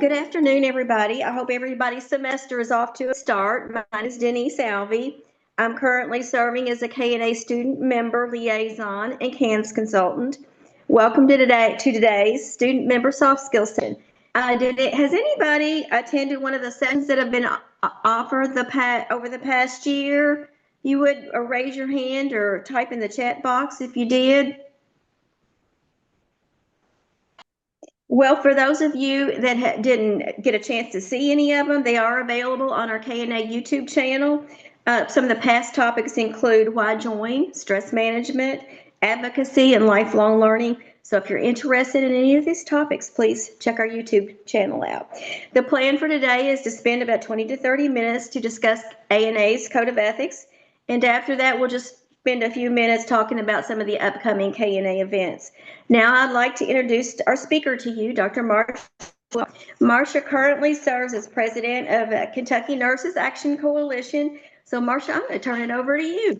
Good afternoon, everybody. I hope everybody's semester is off to a start. Mine is Denise Alvey. I'm currently serving as a K&A student member liaison and CAMS consultant. Welcome to today's student member soft skills session. Has anybody attended one of the sessions that have been offered over the past year? You would raise your hand or type in the chat box if you did. Well, for those of you that didn't get a chance to see any of them, they are available on our K&A YouTube channel. Some of the past topics include why join, stress management, advocacy, and lifelong learning. So if you're interested in any of these topics, please check our YouTube channel out. The plan for today is to spend about 20 to 30 minutes to discuss A&A's Code of Ethics. And after that, we'll just spend a few minutes talking about some of the upcoming K&A events. Now I'd like to introduce our speaker to you, Dr. Marsha. Marsha currently serves as president of Kentucky Nurses Action Coalition. So Marsha, I'm going to turn it over to you.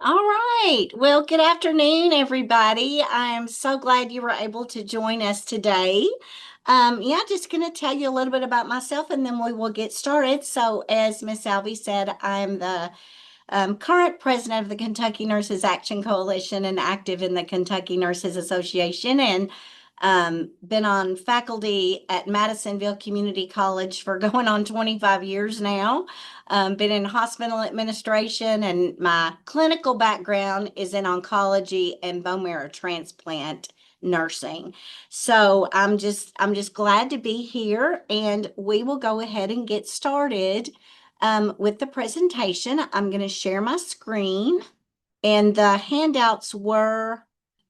All right. Well, good afternoon, everybody. I'm so glad you were able to join us today. Just going to tell you a little bit about myself and then we will get started. So as Miss Alvey said, I'm the current president of the Kentucky Nurses Action Coalition and active in the Kentucky Nurses Association, and been on faculty at Madisonville Community College for going on 25 years now. Been in hospital administration, and my clinical background is in oncology and bone marrow transplant nursing. So I'm just glad to be here, and we will go ahead and get started with the presentation. I'm going to share my screen, and the handouts were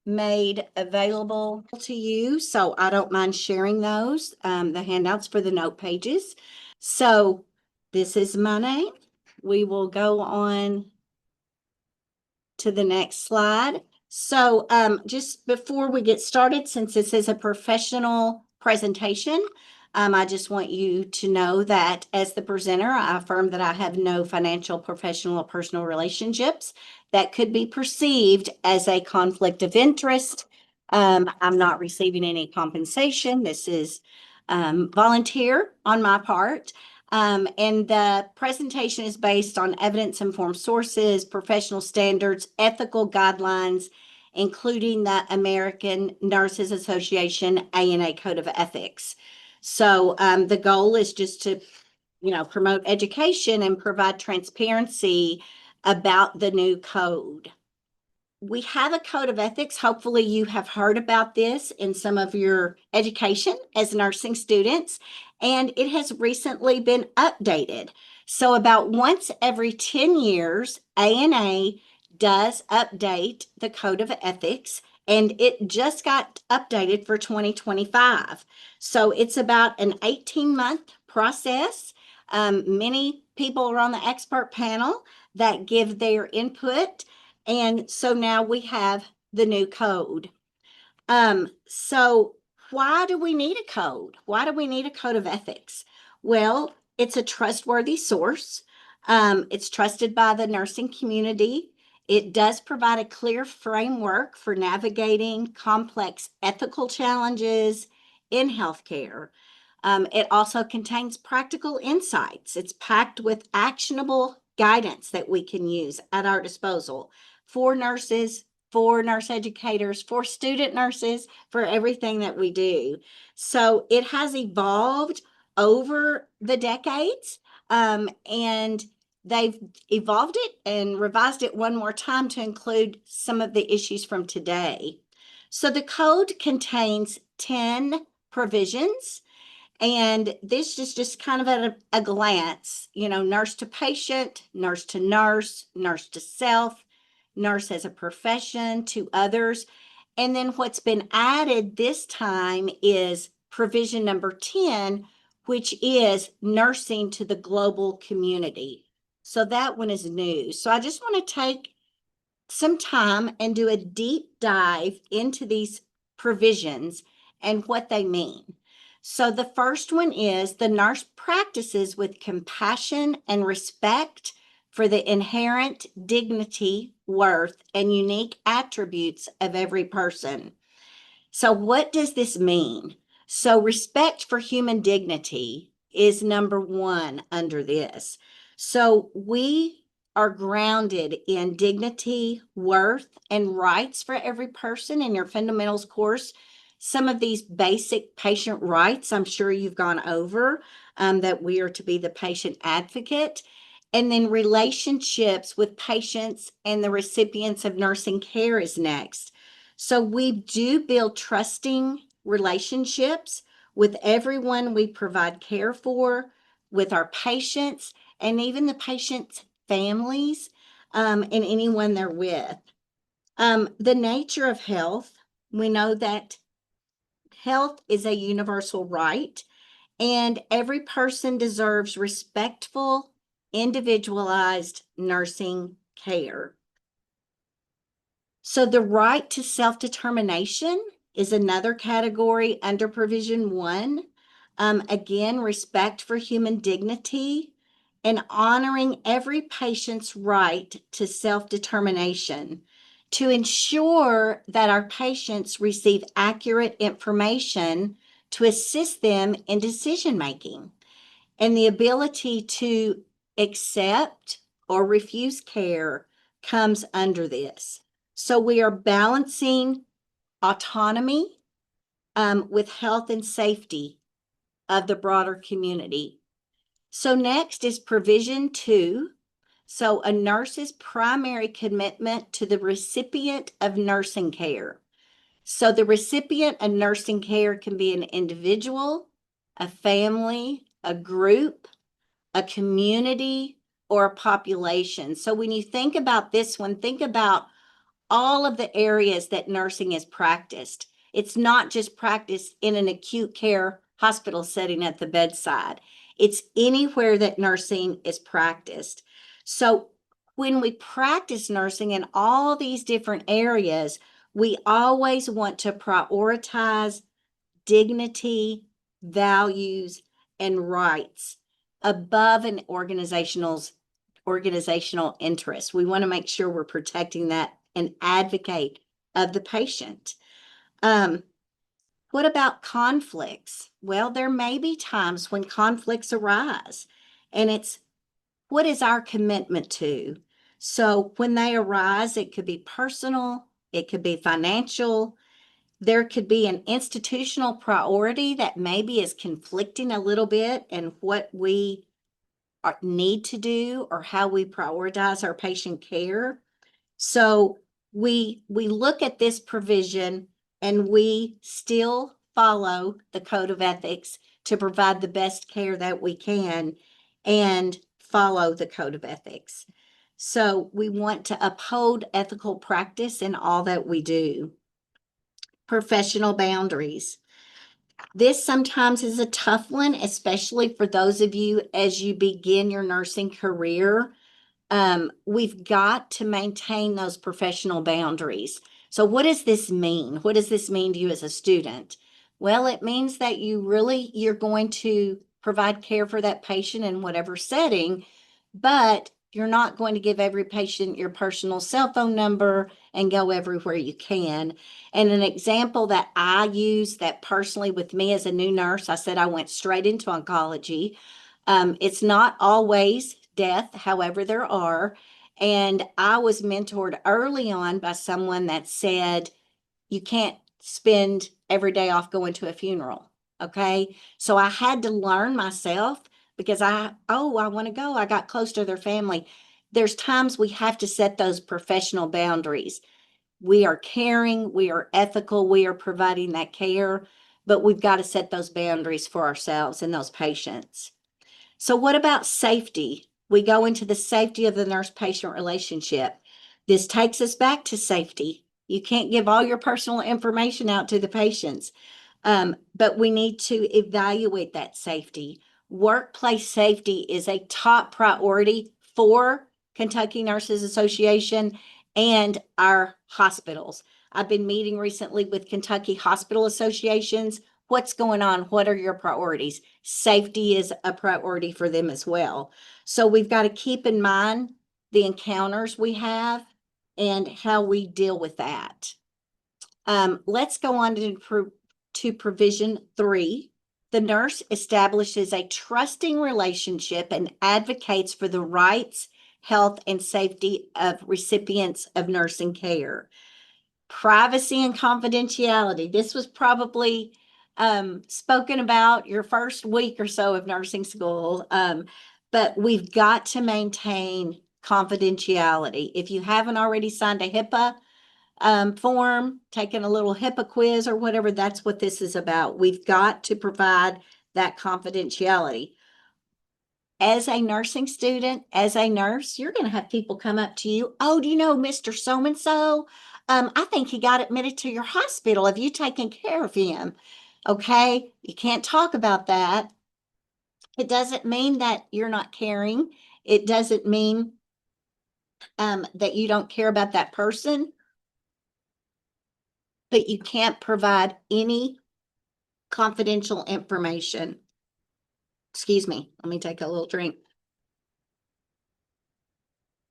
made available to you, so I don't mind sharing those, the handouts for the note pages. So this is my name. We will go on to the next slide. So just before we get started, since this is a professional presentation, I just want you to know that as the presenter, I affirm that I have no financial, professional, or personal relationships that could be perceived as a conflict of interest. I'm not receiving any compensation. This is volunteer on my part. And the presentation is based on evidence-informed sources, professional standards, ethical guidelines, including the American Nurses Association A&A Code of Ethics. So the goal is just to, promote education and provide transparency about the new code. We have a code of ethics. Hopefully you have heard about this in some of your education as nursing students, and it has recently been updated. So about once every 10 years, ANA does update the code of ethics, and it just got updated for 2025. So it's about an 18-month process. Many people are on the expert panel that give their input. And so now we have the new code. So why do we need a code? Why do we need a code of ethics? Well, it's a trustworthy source. It's trusted by the nursing community. It does provide a clear framework for navigating complex ethical challenges in healthcare. It also contains practical insights. It's packed with actionable guidance that we can use at our disposal for nurses, for nurse educators, for student nurses, for everything that we do. So it has evolved over the decades, and they've evolved it and revised it one more time to include some of the issues from today. So the code contains 10 provisions, and this is just kind of at a glance, nurse to patient, nurse to nurse, nurse to self, nurse as a profession to others. And then what's been added this time is provision number 10, which is nursing to the global community. So that one is new. So I just want to take some time and do a deep dive into these provisions and what they mean. So the first one is the nurse practices with compassion and respect for the inherent dignity, worth, and unique attributes of every person. So what does this mean? So respect for human dignity is number one under this. So we are grounded in dignity, worth, and rights for every person in your fundamentals course. Some of these basic patient rights, I'm sure you've gone over, that we are to be the patient advocate. And then relationships with patients and the recipients of nursing care is next. So we do build trusting relationships with everyone we provide care for, with our patients, and even the patients' families, and anyone they're with. The nature of health, we know that health is a universal right, and every person deserves respectful, individualized nursing care. So the right to self-determination is another category under Provision 1. Again, respect for human dignity and honoring every patient's right to self-determination to ensure that our patients receive accurate information to assist them in decision-making, and the ability to accept or refuse care comes under this. So we are balancing autonomy with health and safety of the broader community. So next is Provision 2. So a nurse's primary commitment to the recipient of nursing care. So the recipient of nursing care can be an individual, a family, a group, a community, or a population. So when you think about this one, think about all of the areas that nursing is practiced. It's not just practiced in an acute care hospital setting at the bedside. It's anywhere that nursing is practiced. So when we practice nursing in all these different areas, we always want to prioritize dignity, values, and rights above an organizational interest. We want to make sure we're protecting that and advocate of the patient. What about conflicts? Well, there may be times when conflicts arise, and it's what is our commitment to? So when they arise, it could be personal, it could be financial, there could be an institutional priority that maybe is conflicting a little bit in what we need to do or how we prioritize our patient care. So we look at this provision and we still follow the code of ethics to provide the best care that we can and follow the code of ethics. So we want to uphold ethical practice in all that we do. Professional boundaries. This sometimes is a tough one, especially for those of you as you begin your nursing career. We've got to maintain those professional boundaries. So what does this mean? What does this mean to you as a student? Well, it means that you're going to provide care for that patient in whatever setting, but you're not going to give every patient your personal cell phone number and go everywhere you can. And an example that I use that personally with me as a new nurse, I said I went straight into oncology. It's not always death, however, there are. And I was mentored early on by someone that said, you can't spend every day off going to a funeral. Okay. So I had to learn myself because I want to go. I got close to their family. There's times we have to set those professional boundaries. We are caring, we are ethical, we are providing that care, but we've got to set those boundaries for ourselves and those patients. So what about safety? We go into the safety of the nurse-patient relationship. This takes us back to safety. You can't give all your personal information out to the patients, but we need to evaluate that safety. Workplace safety is a top priority for Kentucky Nurses Association and our hospitals. I've been meeting recently with Kentucky Hospital Associations. What's going on? What are your priorities? Safety is a priority for them as well. So we've got to keep in mind the encounters we have and how we deal with that. Let's go on to provision 3, the nurse establishes a trusting relationship and advocates for the rights, health, and safety of recipients of nursing care. Privacy and confidentiality. This was probably spoken about your first week or so of nursing school, but we've got to maintain confidentiality. If you haven't already signed a HIPAA form, taken a little HIPAA quiz or whatever, that's what this is about. We've got to provide that confidentiality. As a nursing student, as a nurse, you're going to have people come up to you. Oh, do you know Mr. So-and-so? I think he got admitted to your hospital. Have you taken care of him? Okay, you can't talk about that. It doesn't mean that you're not caring. It doesn't mean that you don't care about that person, but you can't provide any confidential information. Excuse me, let me take a little drink.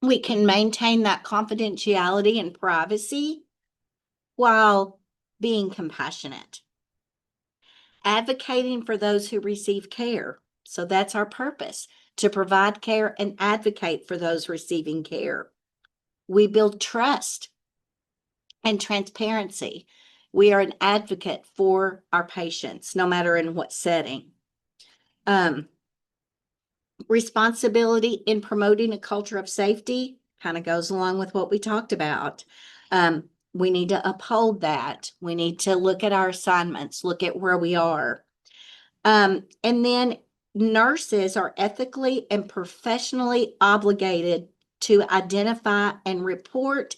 We can maintain that confidentiality and privacy while being compassionate, advocating for those who receive care. So that's our purpose, to provide care and advocate for those receiving care. We build trust and transparency. We are an advocate for our patients, no matter in what setting. Responsibility in promoting a culture of safety kind of goes along with what we talked about. We need to uphold that. We need to look at our assignments, look at where we are. And then nurses are ethically and professionally obligated to identify and report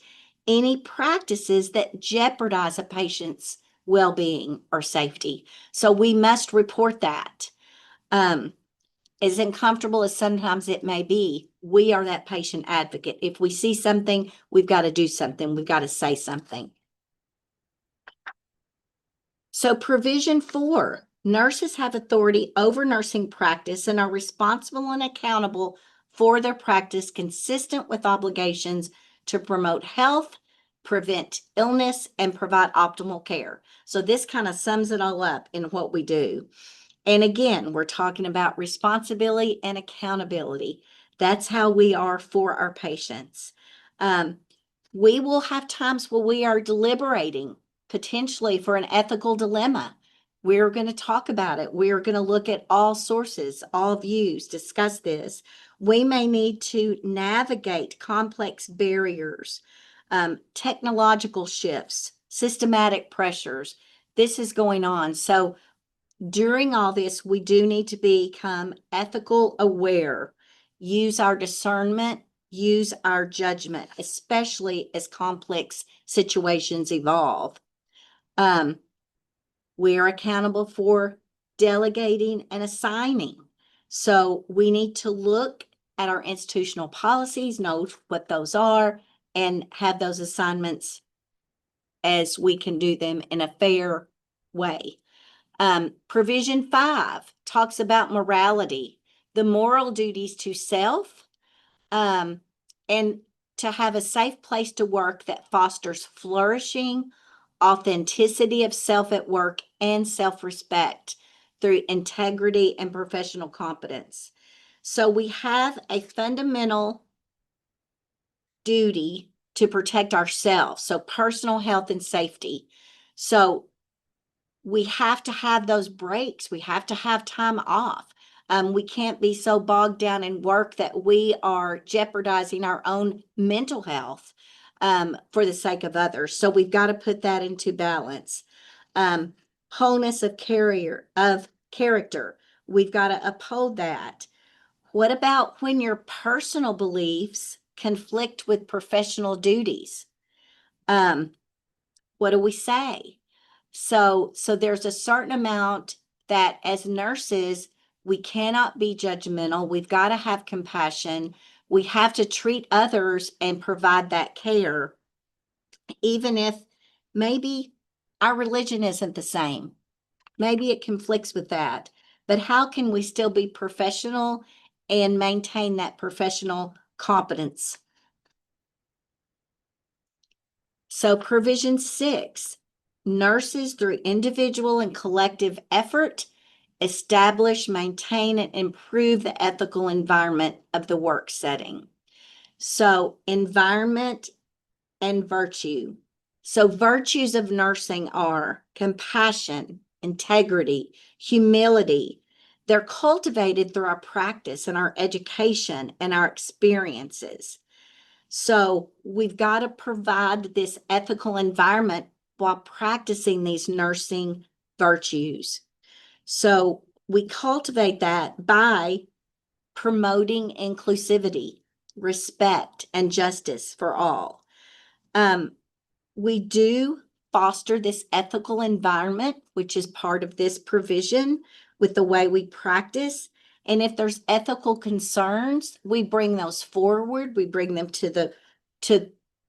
any practices that jeopardize a patient's well-being or safety. So we must report that. As uncomfortable as sometimes it may be, we are that patient advocate. If we see something, we've got to do something. We've got to say something. So provision 4, nurses have authority over nursing practice and are responsible and accountable for their practice consistent with obligations to promote health, prevent illness, and provide optimal care. So this kind of sums it all up in what we do. And again, we're talking about responsibility and accountability. That's how we are for our patients. We will have times where we are deliberating, potentially for an ethical dilemma. We're going to talk about it. We're going to look at all sources, all views, discuss this. We may need to navigate complex barriers, technological shifts, systematic pressures. This is going on. So during all this, we do need to become ethical aware, use our discernment, use our judgment, especially as complex situations evolve. We are accountable for delegating and assigning. So we need to look at our institutional policies, know what those are, and have those assignments as we can do them in a fair way. Provision 5 talks about morality, the moral duties to self, and to have a safe place to work that fosters flourishing, authenticity of self at work, and self-respect through integrity and professional competence. So we have a fundamental duty to protect ourselves, so personal health and safety. So we have to have those breaks. We have to have time off. We can't be so bogged down in work that we are jeopardizing our own mental health for the sake of others. So we've got to put that into balance. Wholeness of character. We've got to uphold that. What about when your personal beliefs conflict with professional duties? What do we say? So there's a certain amount that as nurses, we cannot be judgmental. We've got to have compassion. We have to treat others and provide that care, even if maybe our religion isn't the same. Maybe it conflicts with that. But how can we still be professional and maintain that professional competence? So provision 6. nurses, through individual and collective effort, establish, maintain, and improve the ethical environment of the work setting. So, environment and virtue. So, virtues of nursing are compassion, integrity, humility. They're cultivated through our practice and our education and our experiences. So, we've got to provide this ethical environment while practicing these nursing virtues. So, we cultivate that by promoting inclusivity, respect, and justice for all. We do foster this ethical environment, which is part of this provision with the way we practice. And if there's ethical concerns, we bring those forward. We bring them to the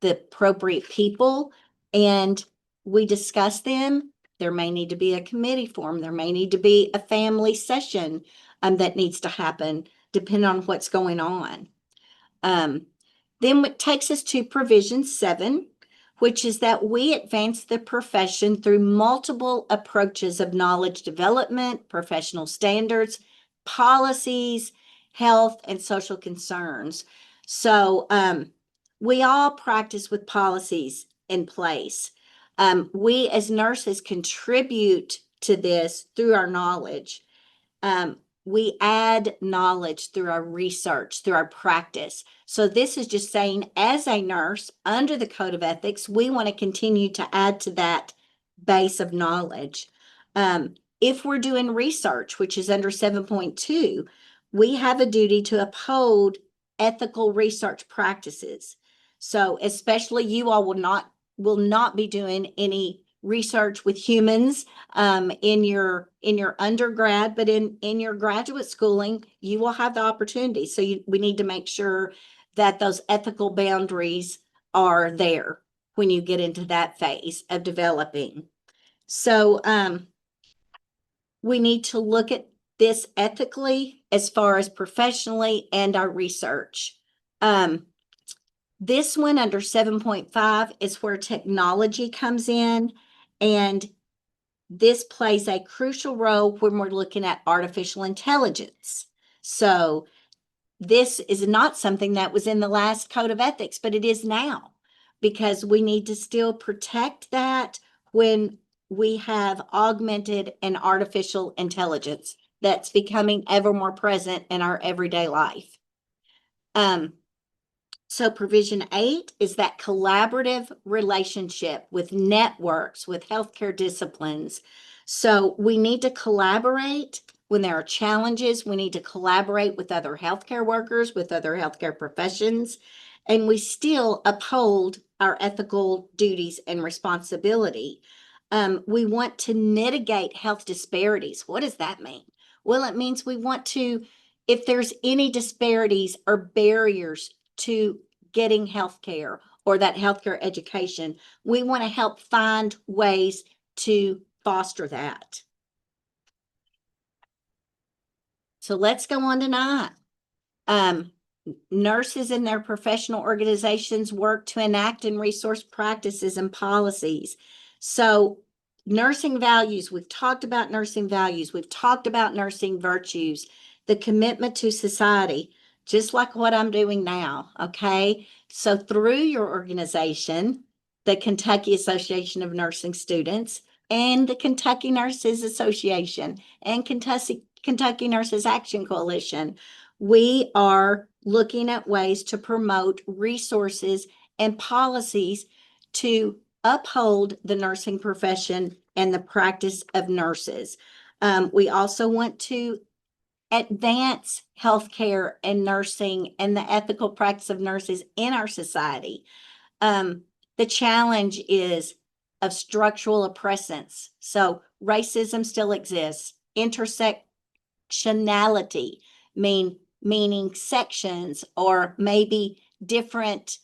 appropriate people and we discuss them. There may need to be a committee form. There may need to be a family session that needs to happen, depending on what's going on. Then it takes us to provision 7, which is that we advance the profession through multiple approaches of knowledge development, professional standards, policies, health, and social concerns. So we all practice with policies in place. We as nurses contribute to this through our knowledge. We add knowledge through our research, through our practice. So this is just saying, as a nurse, under the Code of Ethics, we want to continue to add to that base of knowledge. If we're doing research, which is under 7.2, we have a duty to uphold ethical research practices. So especially you all will not be doing any research with humans in your undergrad, but in your graduate schooling, you will have the opportunity. So we need to make sure that those ethical boundaries are there when you get into that phase of developing. So we need to look at this ethically as far as professionally and our research. This one under 7.5 is where technology comes in, and this plays a crucial role when we're looking at artificial intelligence. So this is not something that was in the last Code of Ethics, but it is now, because we need to still protect that when we have augmented and artificial intelligence that's becoming ever more present in our everyday life. So provision 8 is that collaborative relationship with networks, with healthcare disciplines. So we need to collaborate when there are challenges. We need to collaborate with other healthcare workers, with other healthcare professions, and we still uphold our ethical duties and responsibility. We want to mitigate health disparities. What does that mean? Well, it means we want to, if there's any disparities or barriers to getting health care or that healthcare education, we want to help find ways to foster that. So let's go on to 9. Nurses and their professional organizations work to enact and resource practices and policies. So nursing values, we've talked about nursing values, we've talked about nursing virtues, the commitment to society, just like what I'm doing now, okay? So through your organization, the Kentucky Association of Nursing Students and the Kentucky Nurses Association and Kentucky Nurses Action Coalition, we are looking at ways to promote resources and policies to uphold the nursing profession and the practice of nurses. We also want to advance healthcare and nursing and the ethical practice of nurses in our society. The challenge is of structural oppressance. So racism still exists. Intersectionality, meaning sections or maybe different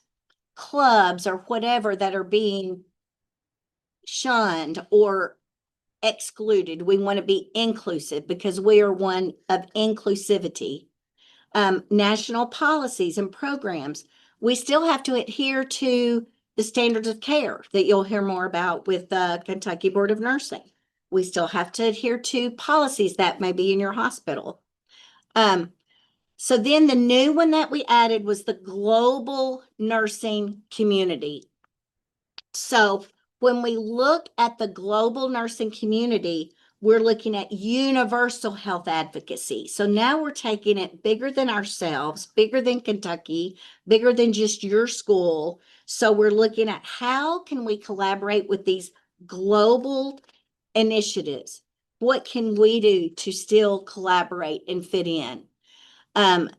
clubs or whatever that are being shunned or excluded. We want to be inclusive because we are one of inclusivity. National policies and programs. We still have to adhere to the standards of care that you'll hear more about with the Kentucky Board of Nursing. We still have to adhere to policies that may be in your hospital. So then the new one that we added was the global nursing community. So when we look at the global nursing community, we're looking at universal health advocacy. So now we're taking it bigger than ourselves, bigger than Kentucky, bigger than just your school. So we're looking at how can we collaborate with these global initiatives? What can we do to still collaborate and fit in?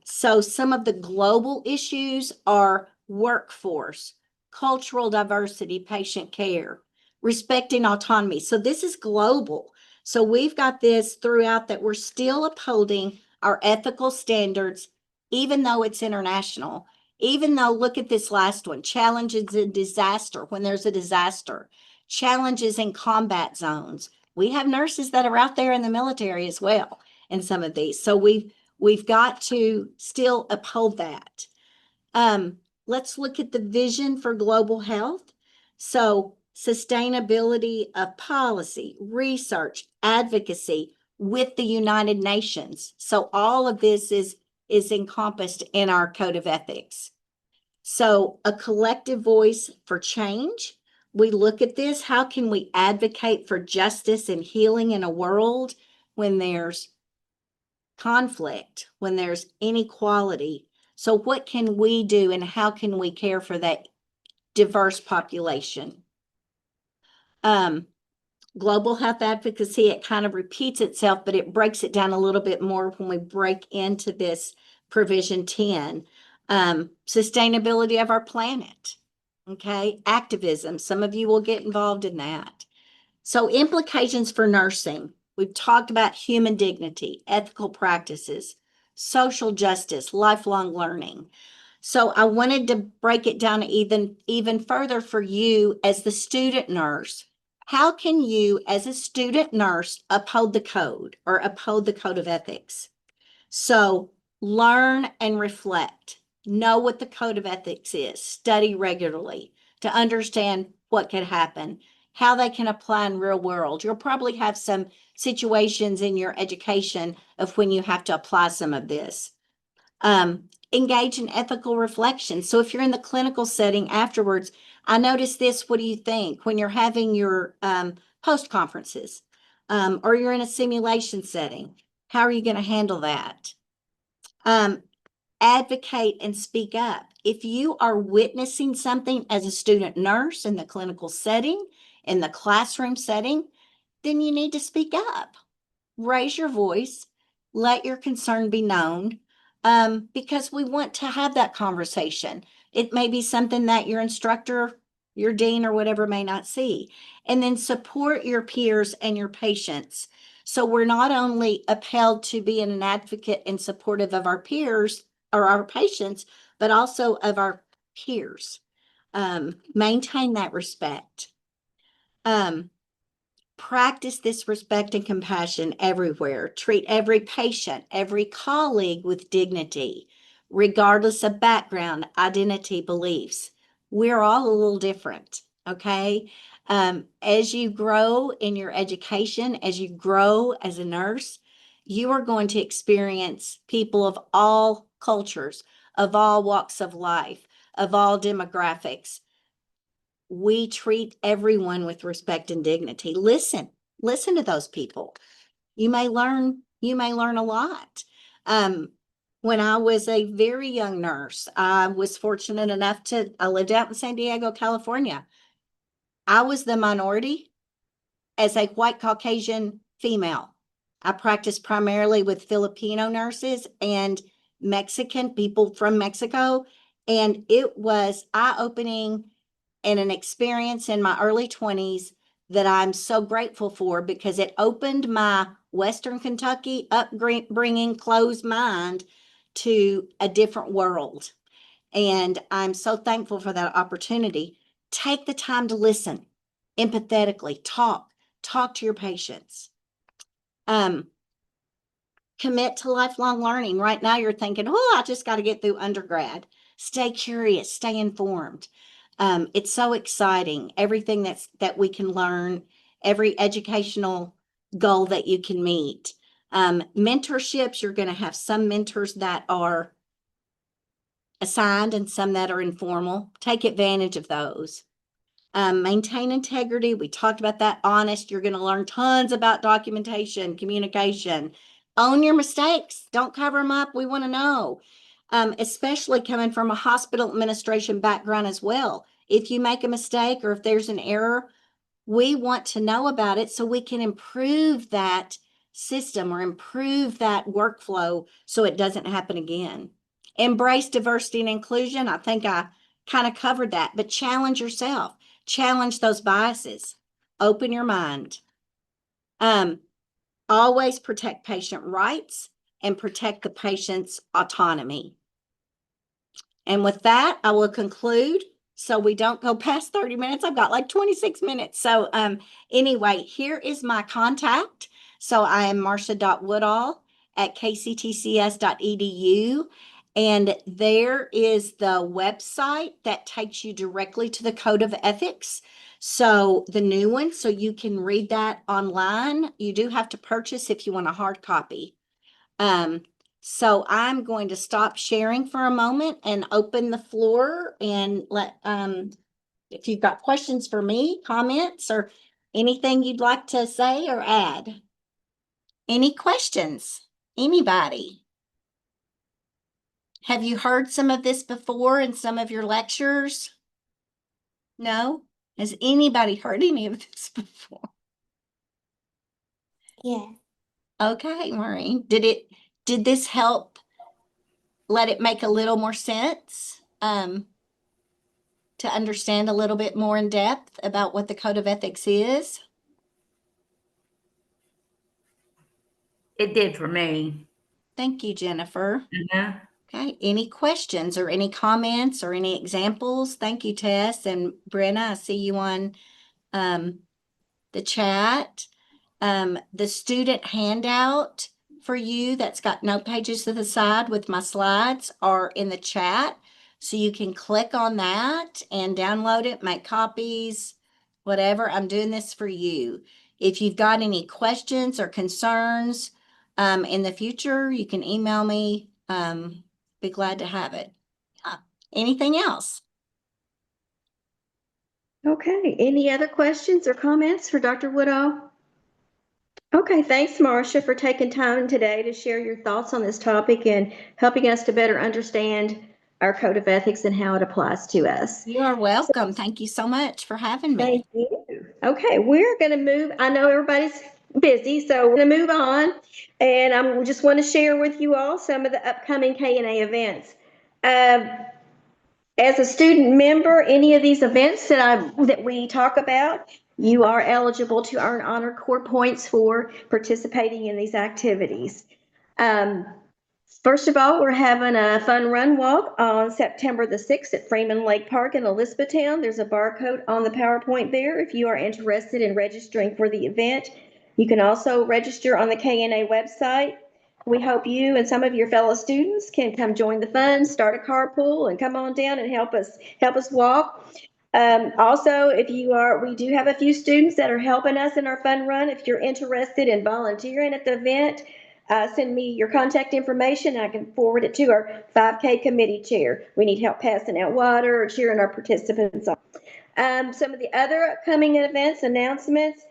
So some of the global issues are workforce, cultural diversity, patient care, respecting autonomy. So this is global. So we've got this throughout that we're still upholding our ethical standards, even though it's international. Even though, look at this last one, challenges in disaster, when there's a disaster, challenges in combat zones. We have nurses that are out there in the military as well in some of these. So we've got to still uphold that. Let's look at the vision for global health. So sustainability of policy, research, advocacy with the United Nations. So all of this is encompassed in our code of ethics. So a collective voice for change. We look at this. How can we advocate for justice and healing in a world when there's conflict, when there's inequality? So what can we do and how can we care for that diverse population? Global health advocacy, it kind of repeats itself, but it breaks it down a little bit more when we break into this provision 10. Sustainability of our planet, okay? Activism, some of you will get involved in that. So implications for nursing. We've talked about human dignity, ethical practices, social justice, lifelong learning. So I wanted to break it down even further for you as the student nurse. How can you, as a student nurse, uphold the code or uphold the code of ethics? So learn and reflect. Know what the code of ethics is. Study regularly to understand what could happen, how they can apply in real world. You'll probably have some situations in your education of when you have to apply some of this. Engage in ethical reflection. So if you're in the clinical setting afterwards, I noticed this, what do you think? When you're having your post conferences or you're in a simulation setting, how are you going to handle that? Advocate and speak up. If you are witnessing something as a student nurse in the clinical setting, in the classroom setting, then you need to speak up. Raise your voice, let your concern be known, because we want to have that conversation. It may be something that your instructor, your dean, or whatever may not see. And then support your peers and your patients. So we're not only upheld to be an advocate and supportive of our peers or our patients, but also of our peers. Maintain that respect. Practice this respect and compassion everywhere. Treat every patient, every colleague with dignity, regardless of background, identity, beliefs. We're all a little different, okay? As you grow in your education, as you grow as a nurse, you are going to experience people of all cultures, of all walks of life, of all demographics. We treat everyone with respect and dignity. Listen to those people. You may learn a lot. When I was a very young nurse, I was fortunate enough I lived out in San Diego, California. I was the minority as a white Caucasian female. I practiced primarily with Filipino nurses and Mexican people from Mexico. And it was eye-opening and an experience in my early 20s that I'm so grateful for because it opened my Western Kentucky upbringing, closed mind to a different world. And I'm so thankful for that opportunity. Take the time to listen empathetically, talk to your patients. Commit to lifelong learning. Right now you're thinking, oh, I just got to get through undergrad. Stay curious, stay informed. It's so exciting. Everything that we can learn, every educational goal that you can meet. Mentorships, you're going to have some mentors that are assigned and some that are informal. Take advantage of those. Maintain integrity. We talked about that. Honest. You're going to learn tons about documentation, communication. Own your mistakes. Don't cover them up. We want to know, especially coming from a hospital administration background as well. If you make a mistake or if there's an error, we want to know about it so we can improve that system or improve that workflow so it doesn't happen again. Embrace diversity and inclusion. I think I kind of covered that, but challenge yourself. Challenge those biases. Open your mind. Always protect patient rights and protect the patient's autonomy. And with that, I will conclude so we don't go past 30 minutes. I've got like 26 minutes. So anyway, here is my contact. So I am Marsha.Woodall at kctcs.edu. And there is the website that takes you directly to the Code of Ethics. So the new one, so you can read that online. You do have to purchase if you want a hard copy. So I'm going to stop sharing for a moment and open the floor and let, if you've got questions for me, comments, or anything you'd like to say or add. Any questions? Anybody? Have you heard some of this before in some of your lectures? No? Has anybody heard any of this before? Yeah. Okay, Maureen, did this help let it make a little more sense? To understand a little bit more in depth about what the Code of Ethics is? It did for me. Thank you, Jennifer. Mhm. Okay, any questions or any comments or any examples? Thank you, Tess and Brenna. I see you on the chat. The student handout for you that's got note pages to the side with my slides are in the chat. So you can click on that and download it, make copies, whatever. I'm doing this for you. If you've got any questions or concerns in the future, you can email me. Be glad to have it. Anything else? Okay, any other questions or comments for Dr. Woodall? Okay, thanks, Marsha, for taking time today to share your thoughts on this topic and helping us to better understand our code of ethics and how it applies to us. You are welcome. Thank you so much for having me. Thank you. Okay, we're going to move. I know everybody's busy, so we're going to move on. And I just want to share with you all some of the upcoming K&A events. As a student member, any of these events that we talk about, you are eligible to earn honor core points for participating in these activities. First of all, we're having a fun run walk on September the 6th at Freeman Lake Park in Elizabethtown. There's a barcode on the PowerPoint there if you are interested in registering for the event. You can also register on the KNA website. We hope you and some of your fellow students can come join the fun, start a carpool, and come on down and help us walk. Also, we do have a few students that are helping us in our fun run. If you're interested in volunteering at the event, send me your contact information. I can forward it to our 5K committee chair. We need help passing out water or cheering our participants on. Some of the other upcoming events, announcements,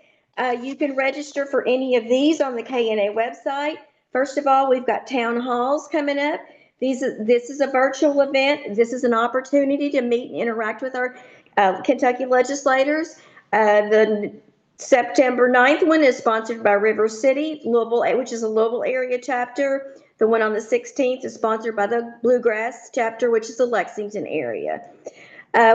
you can register for any of these on the KNA website. First of all, we've got town halls coming up. This is a virtual event. This is an opportunity to meet and interact with our Kentucky legislators. The September 9th one is sponsored by River City, Louisville, which is a Louisville area chapter. The one on the 16th is sponsored by the Bluegrass chapter, which is the Lexington area.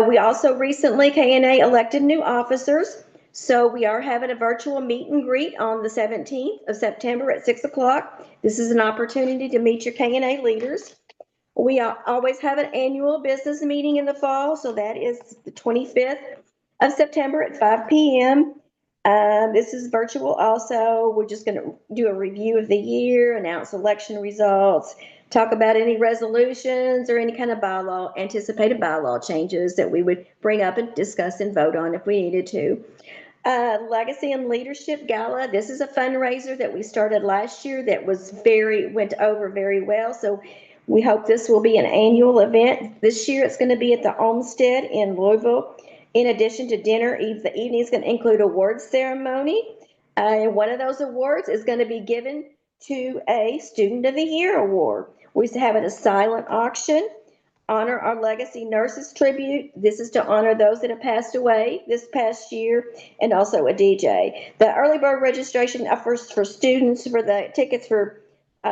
We also recently, KNA elected new officers. So we are having a virtual meet and greet on the 17th of September at 6 o'clock. This is an opportunity to meet your KNA leaders. We always have an annual business meeting in the fall. So that is the 25th of September at 5 p.m. This is virtual also. We're just going to do a review of the year, announce election results, talk about any resolutions or any kind of bylaw, anticipated bylaw changes that we would bring up and discuss and vote on if we needed to. Legacy and Leadership Gala. This is a fundraiser that we started last year that went over very well. So we hope this will be an annual event. This year it's going to be at the Olmsted in Louisville. In addition to dinner, the evening is going to include awards ceremony. And one of those awards is going to be given to a Student of the Year award. We used to have it a silent auction. Honor Our Legacy Nurses tribute. This is to honor those that have passed away this past year, and also a DJ. The early bird registration offers for students for the tickets for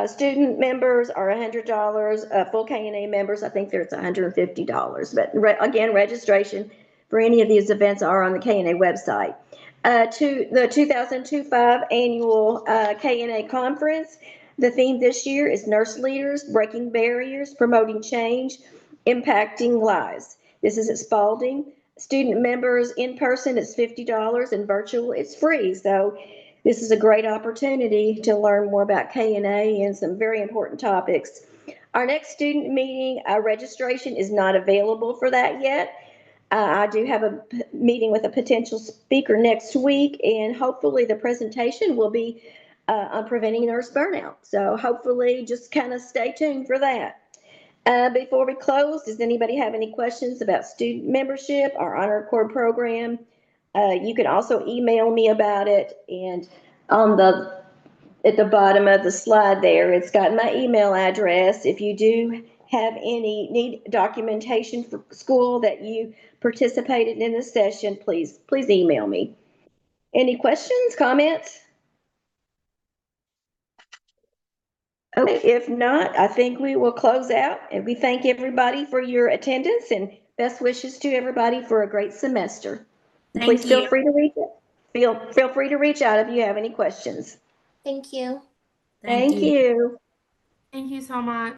student members are $100. Full K&A members, I think there's $150. But again, registration for any of these events are on the K&A website. To the 2025 annual K&A conference. The theme this year is Nurse Leaders, Breaking Barriers, Promoting Change, Impacting Lives. This is at Spalding. Student members in person, it's $50, and virtual, it's free. So this is a great opportunity to learn more about K&A and some very important topics. Our next student meeting registration is not available for that yet. I do have a meeting with a potential speaker next week, and hopefully the presentation will be on preventing nurse burnout. So hopefully just kind of stay tuned for that. Before we close, does anybody have any questions about student membership or Honor Corps program? You can also email me about it, and at the bottom of the slide there, it's got my email address. If you do have need documentation for school that you participated in the session, please email me. Any questions, comments? Okay, if not, I think we will close out, and we thank everybody for your attendance and best wishes to everybody for a great semester. Please feel free to reach out if you have any questions. Thank you. Thank you. Thank you so much.